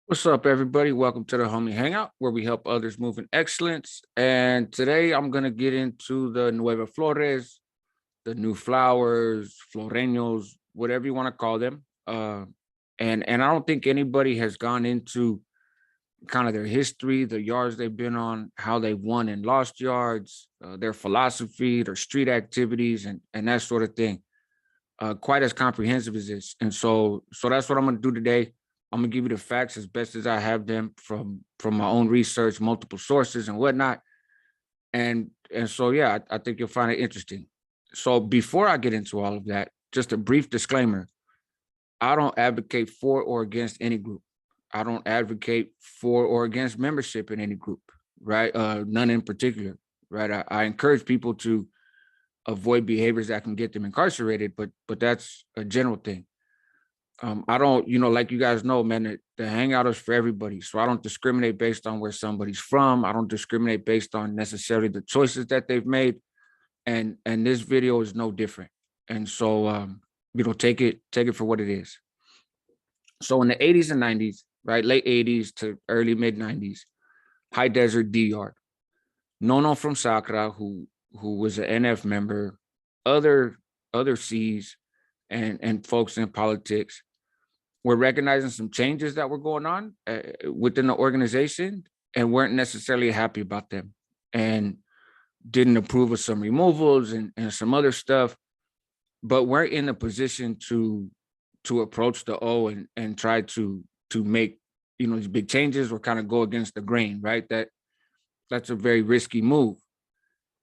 What's up, everybody? Welcome to the Homie Hangout, where we help others move in excellence. And today I'm going to get into the Nueva Flores, the new flowers, Floreños, whatever you want to call them. And I don't think anybody has gone into kind of their history, the yards they've been on, how they won and lost yards, their philosophy, their street activities, and that sort of thing. Quite as comprehensive as this. And so that's what I'm going to do today. I'm gonna give you the facts as best as I have them from my own research, multiple sources and whatnot. And so yeah, I think you'll find it interesting. So before I get into all of that, just a brief disclaimer: I don't advocate for or against any group. I don't advocate for or against membership in any group, right? None in particular, right? I encourage people to avoid behaviors that can get them incarcerated, but that's a general thing. I don't, like you guys know, man, the hangout is for everybody. So I don't discriminate based on where somebody's from. I don't discriminate based on necessarily the choices that they've made. And this video is no different. And so take it for what it is. So in the 80s and 90s, right, late 80s to early mid 90s, High Desert D Yard. Nono from Sacra, who was an NF member, other other C's and folks in politics were recognizing some changes that were going on within the organization and weren't necessarily happy about them and didn't approve of some removals and some other stuff, but weren't in a position to approach the O and try to make these big changes or kind of go against the grain, right? That's a very risky move.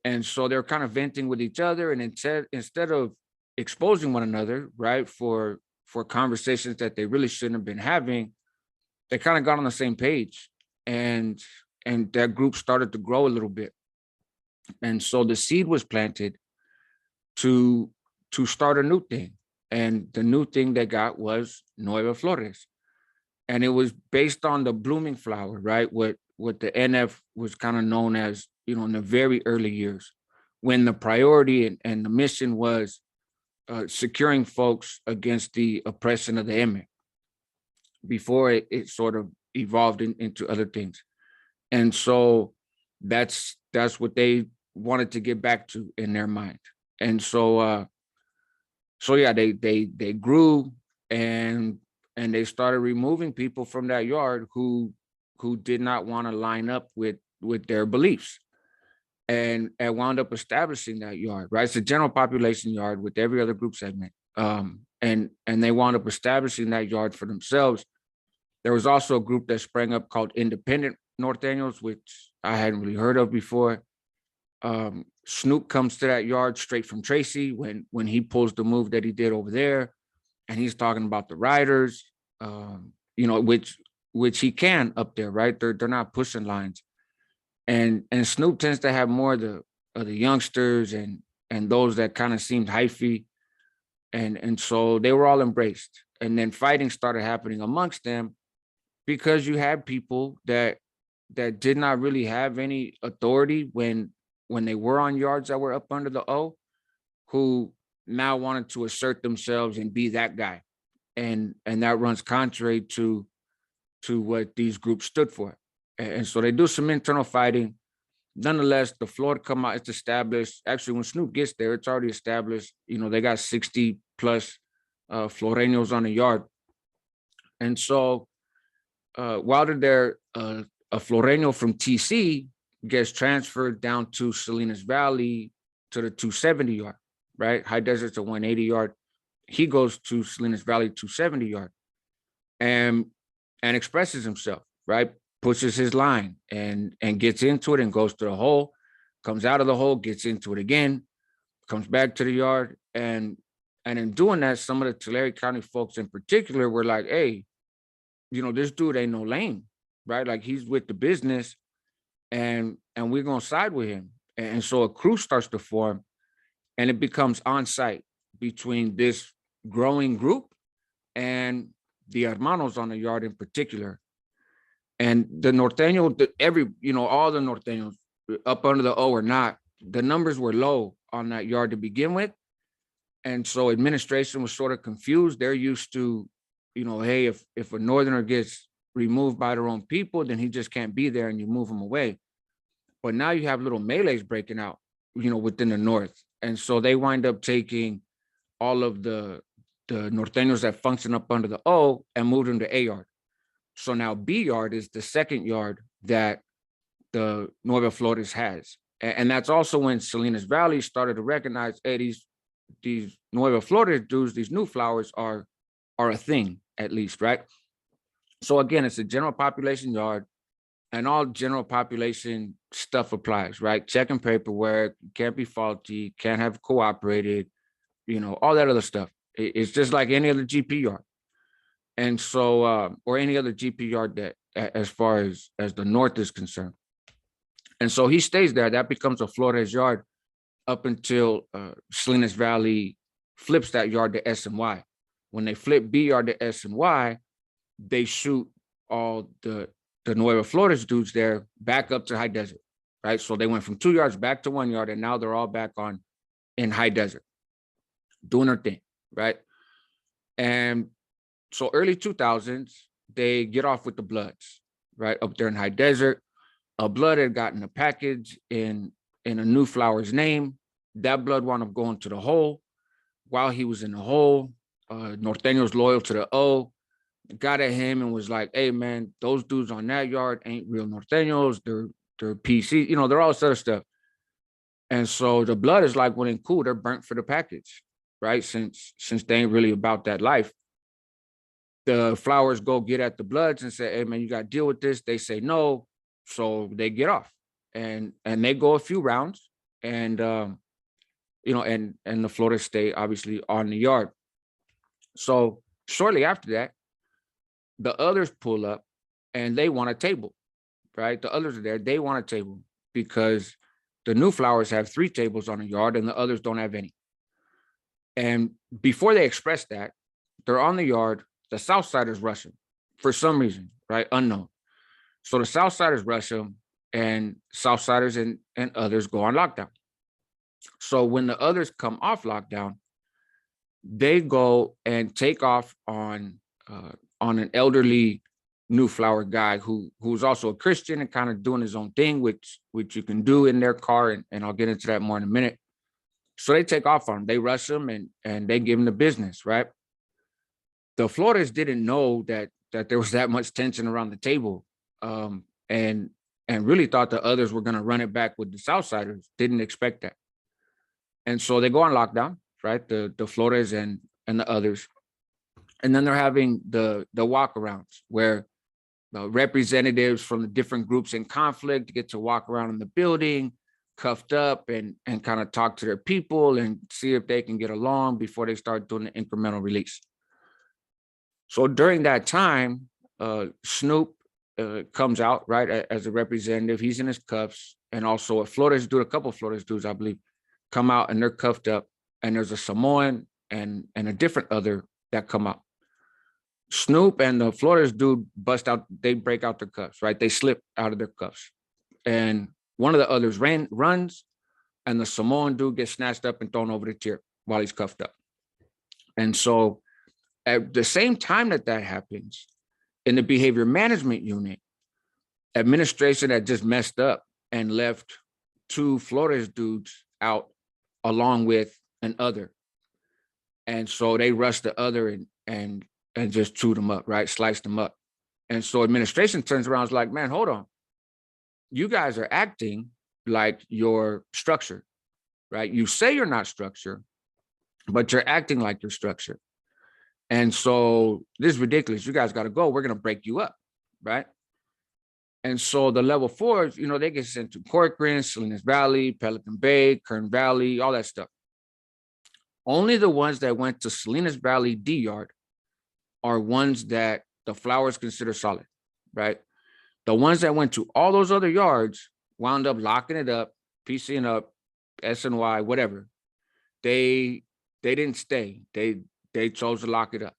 And so they're kind of venting with each other, and instead of exposing one another, right, for conversations that they really shouldn't have been having, they kind of got on the same page, and that group started to grow a little bit. And so the seed was planted to start a new thing. And the new thing they got was Nueva Flores. And it was based on the blooming flower, right? What the NF was kind of known as, in the very early years, when the priority and the mission was securing folks against the oppression of the immigrant before it sort of evolved into other things. And so that's what they wanted to get back to in their mind. And so yeah, they grew and they started removing people from that yard who did not want to line up with their beliefs, and wound up establishing that yard, right? It's a general population yard with every other group segment. And they wound up establishing that yard for themselves. There was also a group that sprang up called Independent Norteños, which I hadn't really heard of before. Snoop comes to that yard straight from Tracy when he pulls the move that he did over there, and he's talking about the riders, which he can up there, right? They're not pushing lines, and Snoop tends to have more of the youngsters and those that kind of seemed hyphy, and so they were all embraced, and then fighting started happening amongst them because you had people that did not really have any authority when they were on yards that were up under the O, who now wanted to assert themselves and be that guy, and that runs contrary to what these groups stood for. And so they do some internal fighting. Nonetheless, the floor come out, it's established. Actually, when Snoop gets there, it's already established. They got 60 plus Floreños on the yard. And so while they're there, a Floreño from TC gets transferred down to Salinas Valley to the 270 yard, right? High Desert's a 180 yard. He goes to Salinas Valley 270 yard and expresses himself, right? Pushes his line and gets into it and goes to the hole, comes out of the hole, gets into it again, comes back to the yard. And in doing that, some of the Tulare County folks in particular were like, hey, this dude ain't no lame, right? Like, he's with the business, and we're gonna side with him. And so a crew starts to form, and it becomes on site between this growing group and the hermanos on the yard in particular. And the Norteño, all the Norteños, up under the O or not, the numbers were low on that yard to begin with. And so administration was sort of confused. They're used to, hey, if a Northerner gets removed by their own people, then he just can't be there and you move him away. But now you have little melees breaking out, within the North. And so they wind up taking all of the Norteños that function up under the O and moved them to A yard. So now B yard is the second yard that the Nueva Flores has. And that's also when Salinas Valley started to recognize, hey, these Nueva Flores dudes, these new flowers are a thing, at least, right? So again, it's a general population yard, and all general population stuff applies, right? Checking paperwork, can't be faulty, can't have cooperated, all that other stuff. It's just like any other GP yard. And so, or any other GP yard that, as far as the North is concerned. And so he stays there. That becomes a Flores yard up until Salinas Valley flips that yard to S and Y. When they flip B yard to S and Y, they shoot all the Nueva Flores dudes there back up to High Desert, right? So they went from 2 yards back to 1 yard, and now they're all back in High Desert, doing their thing, right? And so early 2000s, they get off with the Bloods, right? Up there in High Desert. A blood had gotten a package in a new flower's name. That blood wound up going to the hole. While he was in the hole, Norteños loyal to the O got at him and was like, hey man, those dudes on that yard ain't real Norteños. They're PC, they're all this other stuff. And so the blood is like, well, then cool, they're burnt for the package, right? Since they ain't really about that life. The flowers go get at the Bloods and say, hey man, you got to deal with this. They say no. So they get off and they go a few rounds, and and the Florida stay obviously on the yard. So shortly after that, the others pull up and they want a table, right? The others are there. They want a table because the new flowers have 3 tables on the yard and the others don't have any. And before they express that, they're on the yard. The Southsiders rush them for some reason, right? Unknown. So the Southsiders rush them, and Southsiders and others go on lockdown. So when the others come off lockdown, they go and take off on an elderly new flower guy who's also a Christian and kind of doing his own thing, which you can do in their car, and I'll get into that more in a minute. So they take off on him. They rush him and they give him the business, right? The Flores didn't know that there was that much tension around the table. And really thought the others were going to run it back with the Southsiders. Didn't expect that. And so they go on lockdown, right? The Flores and the others. And then they're having the walkarounds where the representatives from the different groups in conflict get to walk around in the building, cuffed up, and kind of talk to their people and see if they can get along before they start doing the incremental release. So during that time, Snoop comes out, right, as a representative. He's in his cuffs, and also a couple of Flores dudes, I believe, come out and they're cuffed up, and there's a Samoan and a different other that come out. Snoop and the Flores dude they break out their cuffs, right? They slip out of their cuffs, and one of the others runs, and the Samoan dude gets snatched up and thrown over the chair while he's cuffed up. And so at the same time that happens, in the behavior management unit, administration had just messed up and left 2 Flores dudes out along with an other. And so they rushed the other and just chewed them up, right? Sliced them up. And so administration turns around and is like, man, hold on. You guys are acting like you're structured, right? You say you're not structured, but you're acting like you're structured. And so this is ridiculous. You guys got to go. We're going to break you up, right? And so the level 4s, they get sent to Corcoran, Salinas Valley, Pelican Bay, Kern Valley, all that stuff. Only the ones that went to Salinas Valley D yard are ones that the flowers consider solid, right? The ones that went to all those other yards wound up locking it up, piecing up, SNY, whatever. They didn't stay. They chose to lock it up.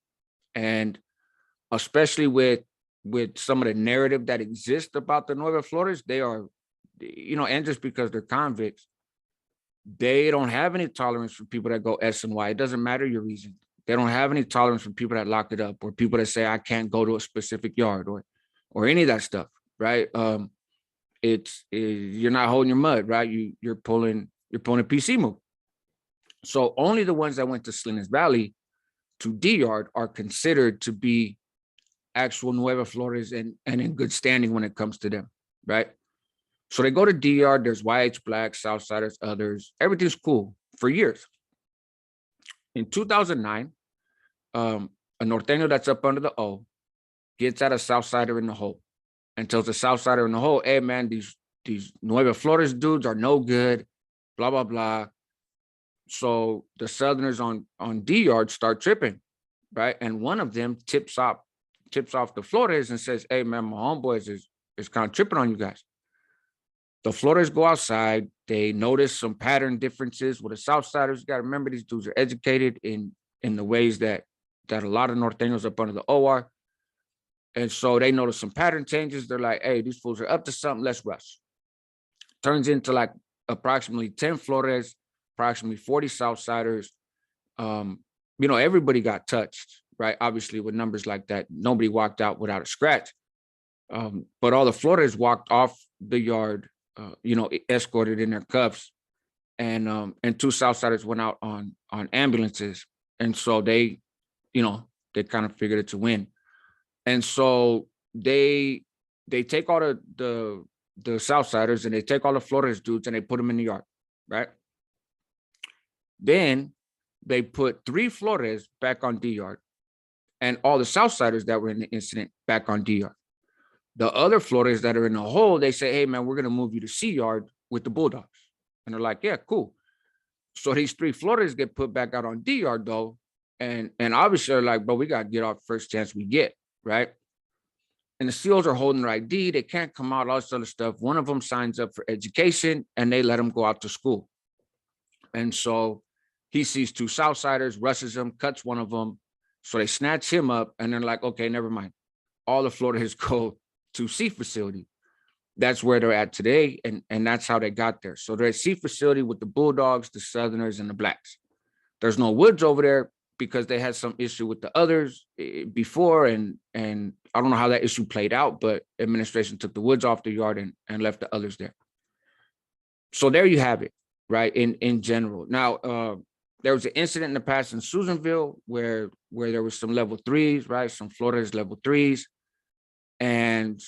And especially with some of the narrative that exists about the Nueva Flores, they are, and just because they're convicts, they don't have any tolerance for people that go S and Y. It doesn't matter your reason. They don't have any tolerance for people that lock it up, or people that say, I can't go to a specific yard, or or any of that stuff, right? You're not holding your mud, right? You're pulling a PC move. So only the ones that went to Salinas Valley to D Yard are considered to be actual Nueva Flores and in good standing when it comes to them, right? So they go to D Yard. There's whites, blacks, Southsiders, others. Everything's cool for years. In 2009, a Norteño that's up under the O gets at a Southsider in the hole and tells the Southsider in the hole, "Hey man, these Nueva Flores dudes are no good, blah blah blah." So the Southerners on D Yard start tripping, right? And one of them tips off the Flores and says, "Hey man, my homeboys is kind of tripping on you guys." The Flores go outside. They notice some pattern differences with the Southsiders. You got to remember, these dudes are educated in the ways that a lot of Norteños up under the O are. And so they notice some pattern changes. They're like, "Hey, these fools are up to something. Let's rush." Turns into like approximately 10 Flores, approximately 40 Southsiders. Everybody got touched, right? Obviously, with numbers like that, nobody walked out without a scratch. But all the Flores walked off the yard, escorted in their cuffs, and 2 Southsiders went out on ambulances. And so they kind of figured it's a win. And so they take all the Southsiders and they take all the Flores dudes and they put them in the yard, right? Then they put 3 Flores back on D Yard and all the Southsiders that were in the incident back on D Yard. The other Flores that are in the hole, they say, "Hey man, we're going to move you to C Yard with the Bulldogs." And they're like, "Yeah, cool." So these 3 Flores get put back out on D Yard though. And obviously they're like, "But we got to get off first chance we get," right? And the SEALs are holding their ID. They can't come out, all this other stuff. One of them signs up for education and they let him go out to school. And so he sees 2 Southsiders, rushes them, cuts one of them. So they snatch him up and they're like, "Okay, never mind." All the Floridas go to C facility. That's where they're at today. And that's how they got there. So they're at C facility with the Bulldogs, the Southerners, and the blacks. There's no Woods over there because they had some issue with the others before. And I don't know how that issue played out, but administration took the Woods off the yard and left the others there. So there you have it, right? In general. Now, there was an incident in the past in Susanville where there was some level 3s, right? Some Florida's level 3s. And,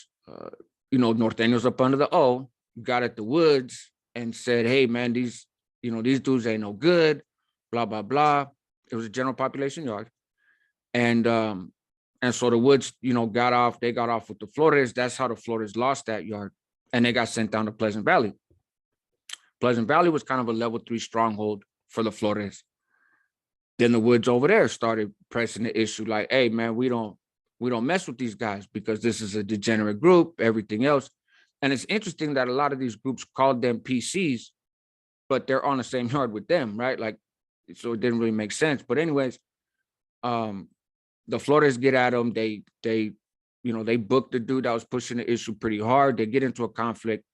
Norteños up under the O got at the Woods and said, "Hey man, these dudes ain't no good, blah, blah, blah." It was a general population yard. And so the Woods, got off with the Flores. That's how the Flores lost that yard. And they got sent down to Pleasant Valley. Pleasant Valley was kind of a level 3 stronghold for the Flores. Then the Woods over there started pressing the issue like, "Hey man, we don't mess with these guys because this is a degenerate group, everything else." And it's interesting that a lot of these groups called them PCs, but they're on the same yard with them, right? Like, so it didn't really make sense. But anyways, the Flores get at them. They booked the dude that was pushing the issue pretty hard. They get into a conflict,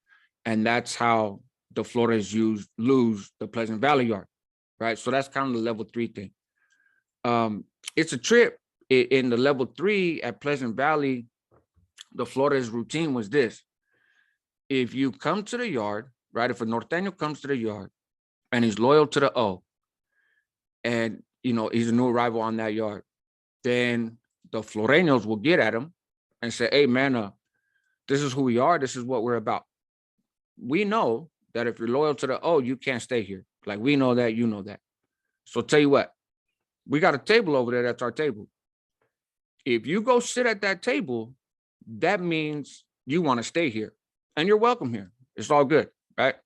and that's how the Flores lose the Pleasant Valley yard, right? So that's kind of the level 3 thing. It's a trip. In the level 3 at Pleasant Valley, the Flores routine was this: if you come to the yard, right? If a Norteño comes to the yard and he's loyal to the O, and he's a new arrival on that yard, then the Floreños will get at him and say, "Hey man, this is who we are. This is what we're about. We know that if you're loyal to the O, you can't stay here. Like, we know that, you know that. So tell you what, we got a table over there. That's our table. If you go sit at that table, that means you want to stay here and you're welcome here. It's all good, right?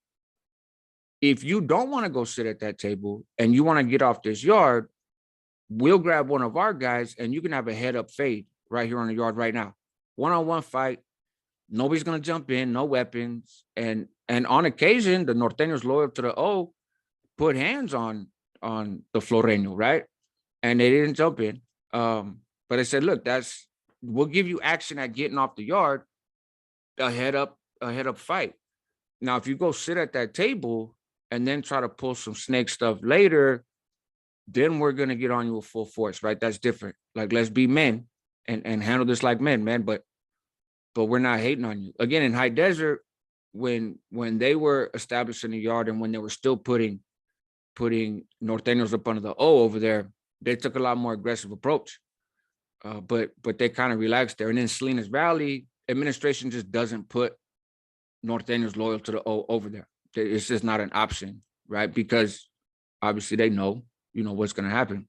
If you don't want to go sit at that table and you want to get off this yard, we'll grab one of our guys and you can have a head up fade right here on the yard right now. One-on-one fight. Nobody's going to jump in, no weapons. And on occasion, the Norteños loyal to the O put hands on the Floreño, right? And they didn't jump in. But I said, "Look, we'll give you action at getting off the yard, a head up fight. Now, if you go sit at that table and then try to pull some snake stuff later, then we're gonna get on you with full force, right? That's different. Like, let's be men and handle this like men, man. But but we're not hating on you. Again, in High Desert, when they were establishing the yard and when they were still putting Norteños up under the O over there, they took a lot more aggressive approach. But they kind of relaxed there. And in Salinas Valley, administration just doesn't put Norteños loyal to the O over there. It's just not an option, right? Because obviously they know, what's going to happen.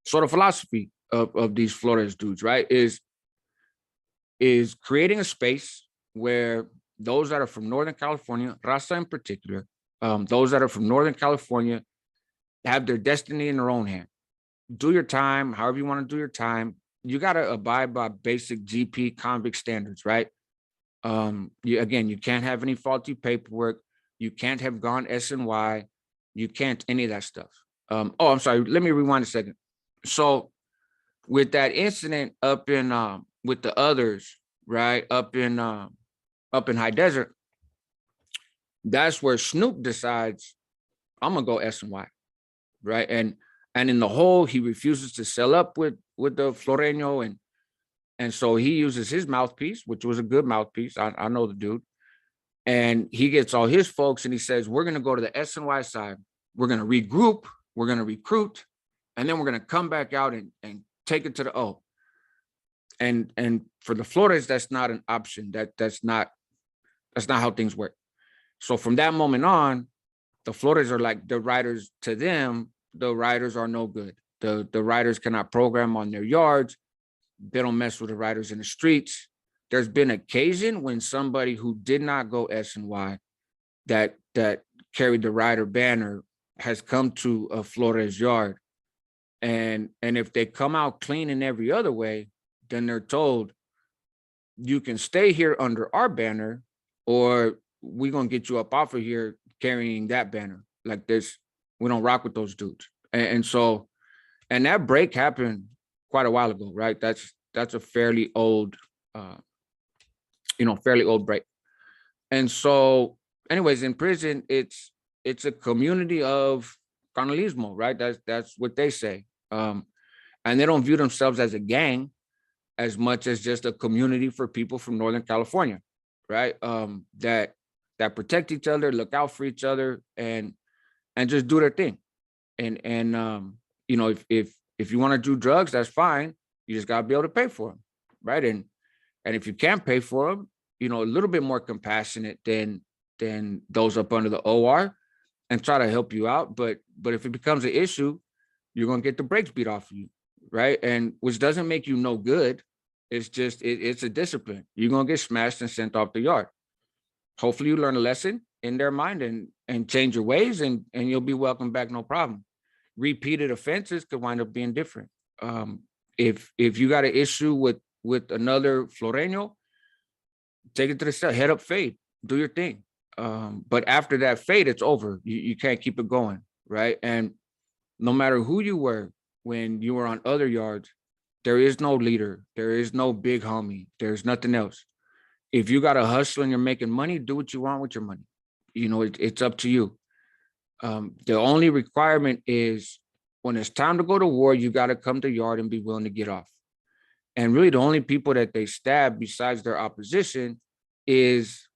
So the philosophy of these Flores dudes, right, is creating a space where those that are from Northern California, Raza in particular, those that are from Northern California have their destiny in their own hand. Do your time, however you want to do your time. You got to abide by basic GP convict standards, right? You can't have any faulty paperwork. You can't have gone SNY. You can't any of that stuff. I'm sorry. Let me rewind a second. So with that incident up in with the others, right, up in High Desert, that's where Snoop decides, I'm gonna go SNY, right? And in the hole, he refuses to sell up with the Floreño, and so he uses his mouthpiece, which was a good mouthpiece. I know the dude, and he gets all his folks, and he says, we're gonna go to the SNY side. We're gonna regroup. We're gonna recruit, and then we're gonna come back out and take it to the O. And for the Flores, that's not an option. That's not how things work. So from that moment on, the Flores are like the riders to them. The riders are no good. The riders cannot program on their yards. They don't mess with the riders in the streets. There's been occasion when somebody who did not go SNY that carried the rider banner has come to a Flores yard. And if they come out clean in every other way, then they're told, you can stay here under our banner, or we're going to get you up off of here carrying that banner. Like this, we don't rock with those dudes. And so that break happened quite a while ago, right? That's a fairly old, fairly old break. And so anyways, in prison, it's a community of canalismo, right? That's what they say. And they don't view themselves as a gang as much as just a community for people from Northern California, right? That protect each other, look out for each other, and just do their thing. And if you want to do drugs, that's fine. You just gotta be able to pay for them, right? And if you can't pay for them, a little bit more compassionate than those up under the OR, and try to help you out. But if it becomes an issue, you're gonna get the brakes beat off of you, right? And which doesn't make you no good. It's just it's a discipline. You're gonna get smashed and sent off the yard. Hopefully you learn a lesson in their mind and change your ways, and you'll be welcome back, no problem. Repeated offenses could wind up being different. If you got an issue with another Floreño, take it to the cell, head up, fade, do your thing. But after that fade, it's over. You can't keep it going, right? And no matter who you were when you were on other yards, there is no leader. There is no big homie. There's nothing else. If you got a hustle and you're making money, do what you want with your money. It's up to you. The only requirement is when it's time to go to war, you got to come to yard and be willing to get off. And really the only people that they stab besides their opposition is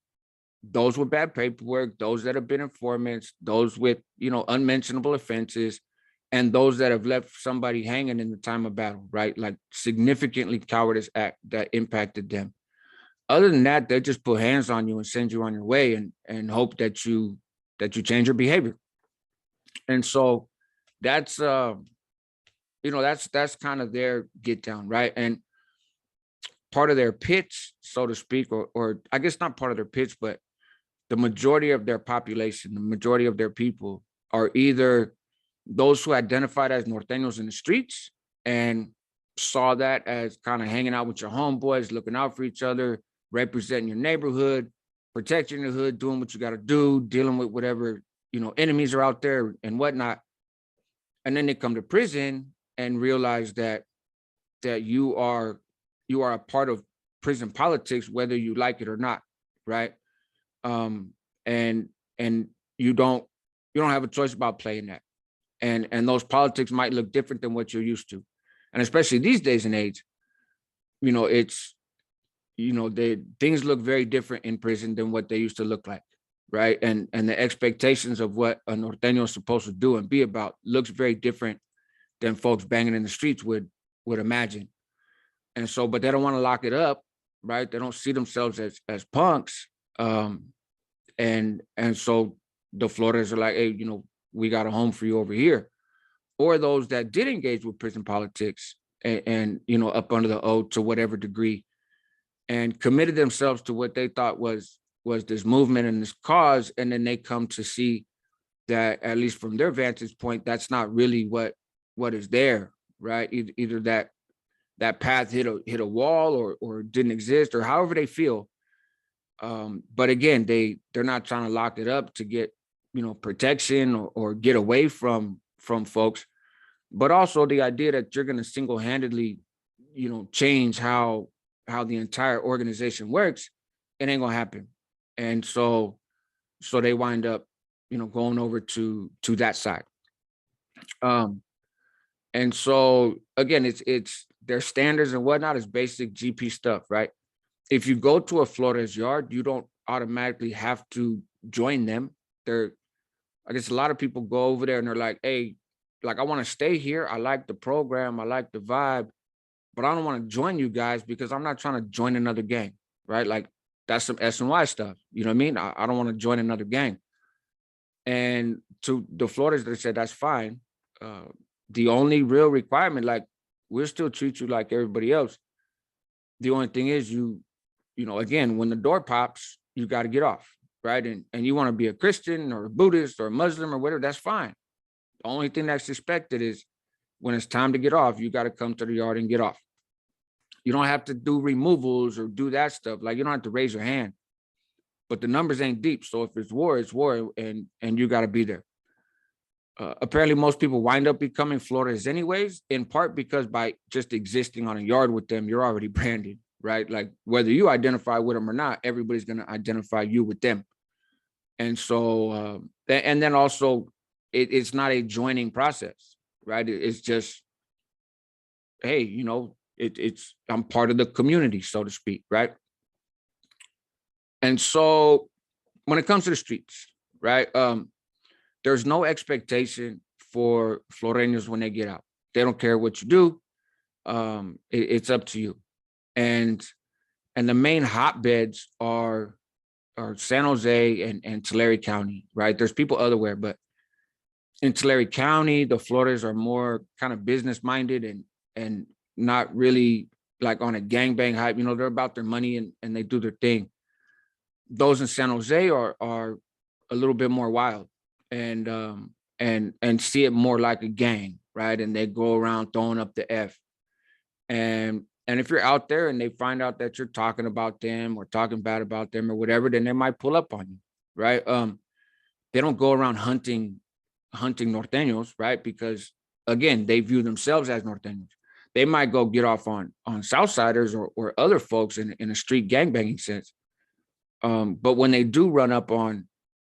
those with bad paperwork, those that have been informants, those with, unmentionable offenses, and those that have left somebody hanging in the time of battle, right? Like significantly cowardice act that impacted them. Other than that, they just put hands on you and send you on your way and hope that you change your behavior. And so that's that's kind of their get down, right? And part of their pitch, so to speak, or I guess not part of their pitch, but the majority of their population, the majority of their people are either those who identified as Norteños in the streets and saw that as kind of hanging out with your homeboys, looking out for each other, representing your neighborhood, protecting the hood, doing what you got to do, dealing with whatever, enemies are out there and whatnot. And then they come to prison and realize that you are a part of prison politics, whether you like it or not, right? And you don't have a choice about playing that. And those politics might look different than what you're used to. And especially these days and age, things look very different in prison than what they used to look like, right? And the expectations of what a Norteño is supposed to do and be about looks very different than folks banging in the streets would imagine. And so, but they don't want to lock it up, right? They don't see themselves as punks. And so the Flores are like, hey, we got a home for you over here. Or those that did engage with prison politics and up under the O to whatever degree, and committed themselves to what they thought was this movement and this cause, and then they come to see that, at least from their vantage point, that's not really what is there, right? Either that path hit a wall or didn't exist, or however they feel. But again, they're not trying to lock it up to get protection or get away from folks, but also the idea that you're going to single-handedly change how the entire organization works, it ain't gonna happen. And so they wind up going over to that side. And so again, it's their standards and whatnot is basic GP stuff, right? If you go to a Flores yard, you don't automatically have to join them. I guess a lot of people go over there and they're like, hey, like, I want to stay here. I like the program. I like the vibe, but I don't want to join you guys because I'm not trying to join another gang, right? Like, that's some S&Y stuff. You know what I mean? I don't want to join another gang. And to the Floridas, they said, that's fine. The only real requirement, like, we'll still treat you like everybody else. The only thing is again, when the door pops, you got to get off, right? And you want to be a Christian or a Buddhist or a Muslim or whatever, that's fine. The only thing that's expected is when it's time to get off, you got to come to the yard and get off. You don't have to do removals or do that stuff. Like, you don't have to raise your hand, but the numbers ain't deep. So if it's war, and you got to be there. Apparently most people wind up becoming Floridas anyways, in part because by just existing on a yard with them, you're already branded, right? Like, whether you identify with them or not, everybody's going to identify you with them. And so, and then also it's not a joining process, right? It's just, hey, it's I'm part of the community, so to speak, right? And so when it comes to the streets, right, there's no expectation for Floreños when they get out. They don't care what you do. It's up to you. And the main hotbeds are San Jose and Tulare County, right? There's people elsewhere, but in Tulare County, the Floridas are more kind of business minded and not really like on a gangbang hype. They're about their money and they do their thing. Those in San Jose are a little bit more wild and see it more like a gang, right? And they go around throwing up the F. And if you're out there and they find out that you're talking about them or talking bad about them or whatever, then they might pull up on you, right? They don't go around hunting Norteños, right? Because again, they view themselves as Norteños. They might go get off on Southsiders or other folks in a street gangbanging sense. But when they do run up on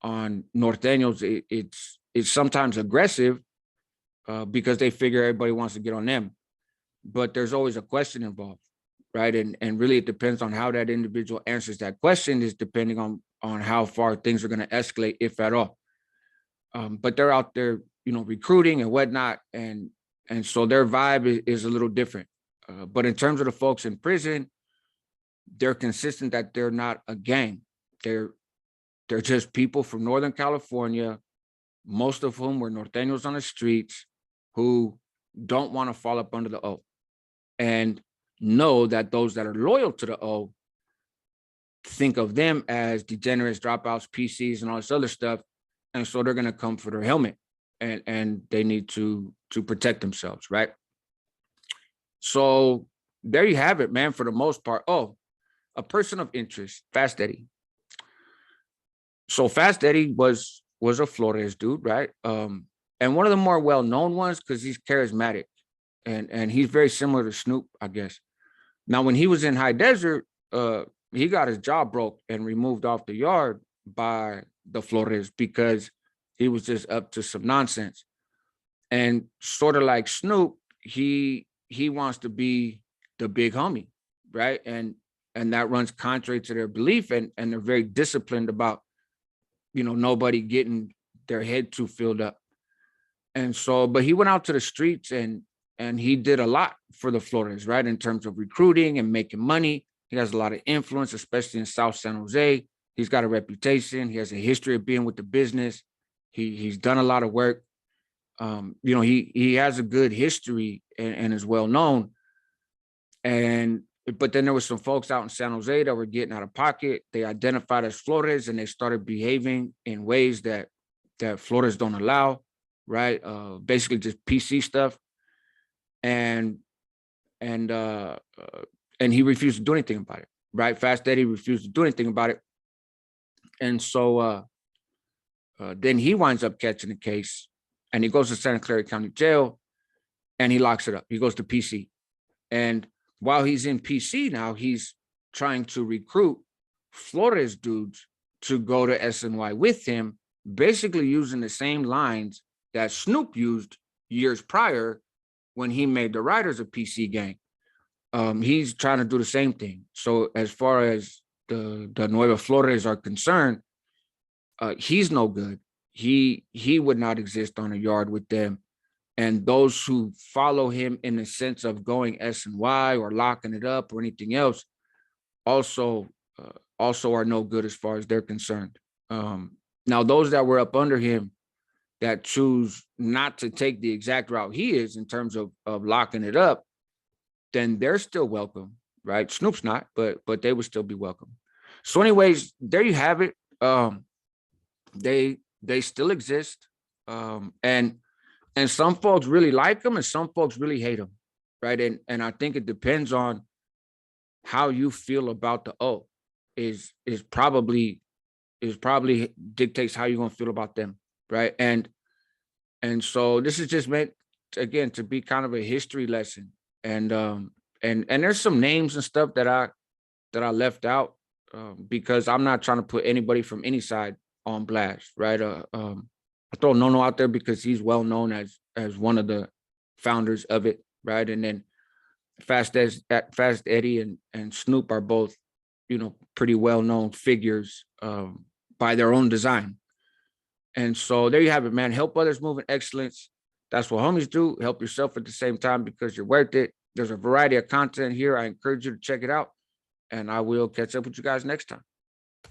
Norteños, it's sometimes aggressive because they figure everybody wants to get on them. But there's always a question involved, right? And really it depends on how that individual answers that question, is depending on how far things are going to escalate, if at all. But they're out there, recruiting and whatnot. And so their vibe is a little different. But in terms of the folks in prison, they're consistent that they're not a gang. They're just people from Northern California, most of whom were Norteños on the streets, who don't want to fall up under the O, and know that those that are loyal to the O think of them as degenerates, dropouts, PCs, and all this other stuff. And so they're going to come for their helmet, and they need to protect themselves, right? So there you have it, man, for the most part. Oh, a person of interest, Fast Eddie. So Fast Eddie was a Flores dude, right? And one of the more well-known ones because he's charismatic, and he's very similar to Snoop, I guess. Now, when he was in High Desert, he got his jaw broke and removed off the yard by the Flores because he was just up to some nonsense. And sort of like Snoop, he wants to be the big homie, right? And and that runs contrary to their belief, and they're very disciplined about, nobody getting their head too filled up. And so, but he went out to the streets and he did a lot for the Flores, right? In terms of recruiting and making money. He has a lot of influence, especially in South San Jose. He's got a reputation. He has a history of being with the business. He's done a lot of work. He has a good history and is well known. But then there was some folks out in San Jose that were getting out of pocket. They identified as Flores and they started behaving in ways that Flores don't allow, right? Basically just PC stuff. And he refused to do anything about it, right? Fast Eddie refused to do anything about it. And so then he winds up catching the case and he goes to Santa Clara County Jail and he locks it up. He goes to PC. And while he's in PC now, he's trying to recruit Flores dudes to go to SNY with him, basically using the same lines that Snoop used years prior when he made the Riders a PC gang. He's trying to do the same thing. So as far as the Nueva Flores are concerned, he's no good. He would not exist on a yard with them. And those who follow him in the sense of going SNY or locking it up or anything else also are no good as far as they're concerned. Now, those that were up under him that choose not to take the exact route he is in terms of locking it up, then they're still welcome, right? Snoop's not, but they would still be welcome. So anyways, there you have it. They still exist. And some folks really like them and some folks really hate them, right? And I think it depends on how you feel about the O is probably dictates how you're gonna feel about them, right? And so this is just meant again to be kind of a history lesson. And there's some names and stuff that I left out because I'm not trying to put anybody from any side on blast, right? I throw Nono out there because he's well known as one of the founders of it, right? And then Fast Eddie and Snoop are both, pretty well known figures by their own design. And so there you have it, man. Help others move in excellence. That's what homies do. Help yourself at the same time because you're worth it. There's a variety of content here. I encourage you to check it out. And I will catch up with you guys next time.